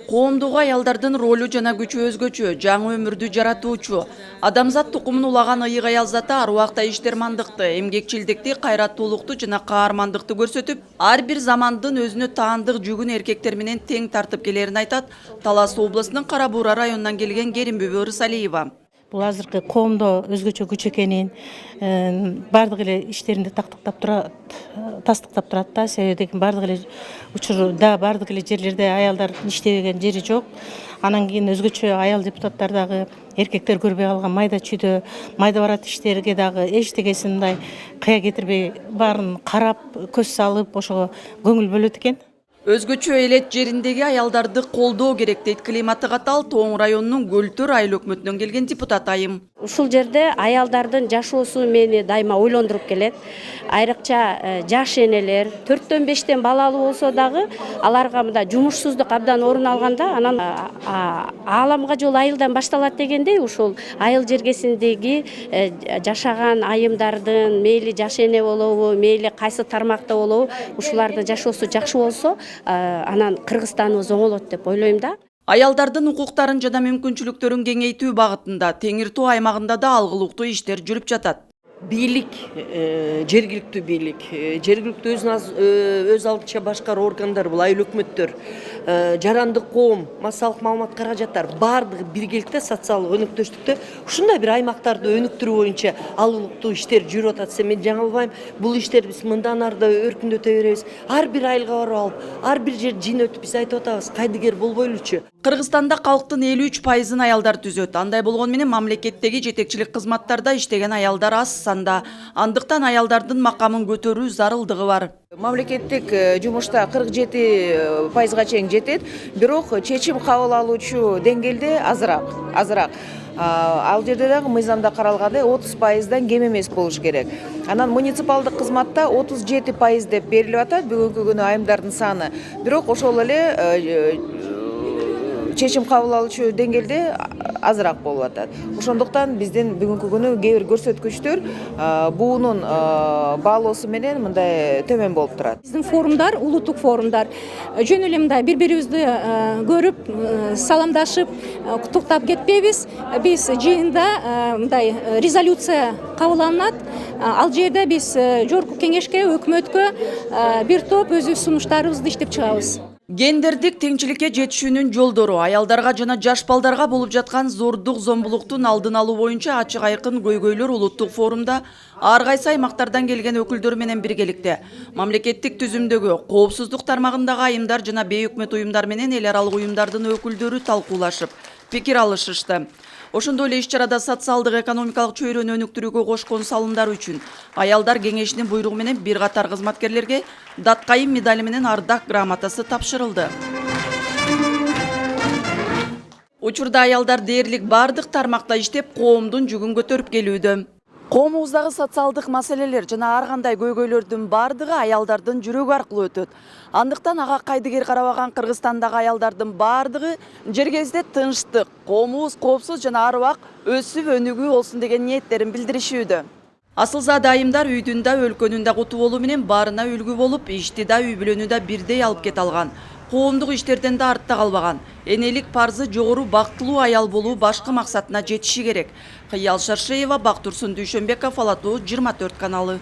Коомдугу аялдардын ролу жана күчү өзгөчө, жаңы өмүрдү жаратуучу. Адамзат тукумун улаган ыйык аял заты ар убакта иштермандыкты, эмгекчилдикти, кайраттуулукту жана каармандыкты көрсөтүп, ар бир замандын өзүнө таандык жүгүн эркектер менен тең тартып келерин айтат Талас областынын Кара Буура районунан келген Керимбүбү Ырысалиева. Бұл азыркы коомдо өзгөчө күч экенин, бардык эле иштеринде тастыктап турат да. Себеби бардык эле учурда бардык эле жерлерде аялдардын иштебеген жери жок. Анан кийин өзгөчө аял депутаттар дагы эркектер көрбөй калган майда чүйдө, майда барат иштерге дагы эчтегесин мындай кыя кетирбей баарын карап, көз салып, ошого көңүл бөлөт экен. Өзгөчө элет жериндеги аялдарды колдоо керек дейт климаты катал Тоң районунун Көлтөр айыл өкмөтүнөн келген депутат Айым. Ушул жерде аялдардын жашоосу мени дайыма ойлондуруп келет. Айрыкча жаш энелер 4-5 балалуу болсо дагы аларга мындай жумушсуздук абдан орун алганда, анан ааламга жол айылдан башталат дегендей, ушул айыл жергесиндеги жашаган айымдардын мейли жаш эне болобу, мейли кайсы тармакта болобу, ушулардын жашоосу жакшы болсо, анан Кыргызстаныбыз оңолот деп ойлойм да. Аялдардын укуктарын жана мүмкүнчүлүктөрүн кеңейтүү багытында Теңир Тоо аймагында да алгылыктуу иштер жүрүп жатат. Бийлик, жергиликтүү бийлик, жергиликтүү өз алдынча башкаруу органдар, бул айыл өкмөттөр, жарандык коом, массалык маалымат каражаттар бардыгы биргеликте социалдык өнүктүштүктө ушундай бир аймактарды өнүктүрүү боюнча алгылыктуу иштер жүрүп атат. Мен жаңылбайм, бул иштер биз мындан арда өркүндөтө беребиз. Ар бир айылга барып алып, ар бир жер жин өтүп биз айтып атабыз, кайдыгер болбойлучу. Кыргызстанда калктын 53%-ын аялдар түзөт. Андай болгон менен мамлекеттеги жетекчилик кызматтарда иштеген аялдар аз санда. Андыктан аялдардын макамын көтөрүү зарылдыгы бар. Мамлекеттик жумушта 47%-га чейин жетет, бирок чечим кабыл алуучу деңгээлде азыраак. Ал жерде дагы мыйзамда каралгандай 30%-дан кем эмес болуш керек. Анан муниципалдык кызматта 37% деп берилип атат бүгүнкү күнү айымдардын саны. Бирок ошол эле чечим кабыл алуучу деңгээлде азыраак болуп атат. Ошондуктан биздин бүгүнкү күнү кээ бир көрсөткүчтөр буунун баалоосу менен мындай төмөн болуп турат. Биздин форумдар, улуттук форумдар жөн эле мындай бири-бирибизди көрүп, саламдашып, куттуктап кетпейбиз. Биз жыйында мындай резолюция кабыл алынат. Ал жерде биз жогорку кеңешке, өкмөткө бир топ өз сунуштарыбызды иштеп чыгабыз. Гендердик теңчиликке жетишүүнүн жолдору, аялдарга жана жаш балдарга болуп жаткан зордук зомбулуктун алдын алуу боюнча ачык айкын көйгөйлөр улуттук форумда ар кайсы аймактардан келген өкүлдөр менен биргеликте мамлекеттик түзүмдөгү коопсуздук тармагындагы айымдар жана бейөкмөт уюмдар менен эл аралык уюмдардын өкүлдөрү талкуулашып, пикир алышышты. Ошондой эле иш-чарада социалдык экономикалык чөйрөнү өнүктүрүүгө кошкон салымдар үчүн аялдар кеңешинин буйругу менен бир катар кызматкерлерге Даткайым медали менен ардак грамотасы тапшырылды. Учурда аялдар дээрлик бардык тармакта иштеп, коомдун жүгүн көтөрүп келүүдө. Коомубуздагы социалдык маселелер жана ар кандай көйгөйлөрдүн бардыгы аялдардын жүрөгү аркылуу өтөт. Андыктан ага кайдыгер карабаган Кыргызстандагы аялдардын бардыгы жер кезде тынчтык, коомубуз коопсуз жана ар убак өсүп өнүгүү болсун деген ниеттерин билдиришүүдө. Асылзада айымдар үйдүн да өлкөнүн да куту болуу менен баарына үлгү болуп, ишти да үй бүлөнү да бирдей алып кете алган. Коомдук иштерден да артта калбаган. Энелик парзы жогору бактылуу аял болуу башкы максатына жетиши керек. Кыял Шаршеева, Бактурсун Дүйшөнбеков, Ала Тоо 24 каналы.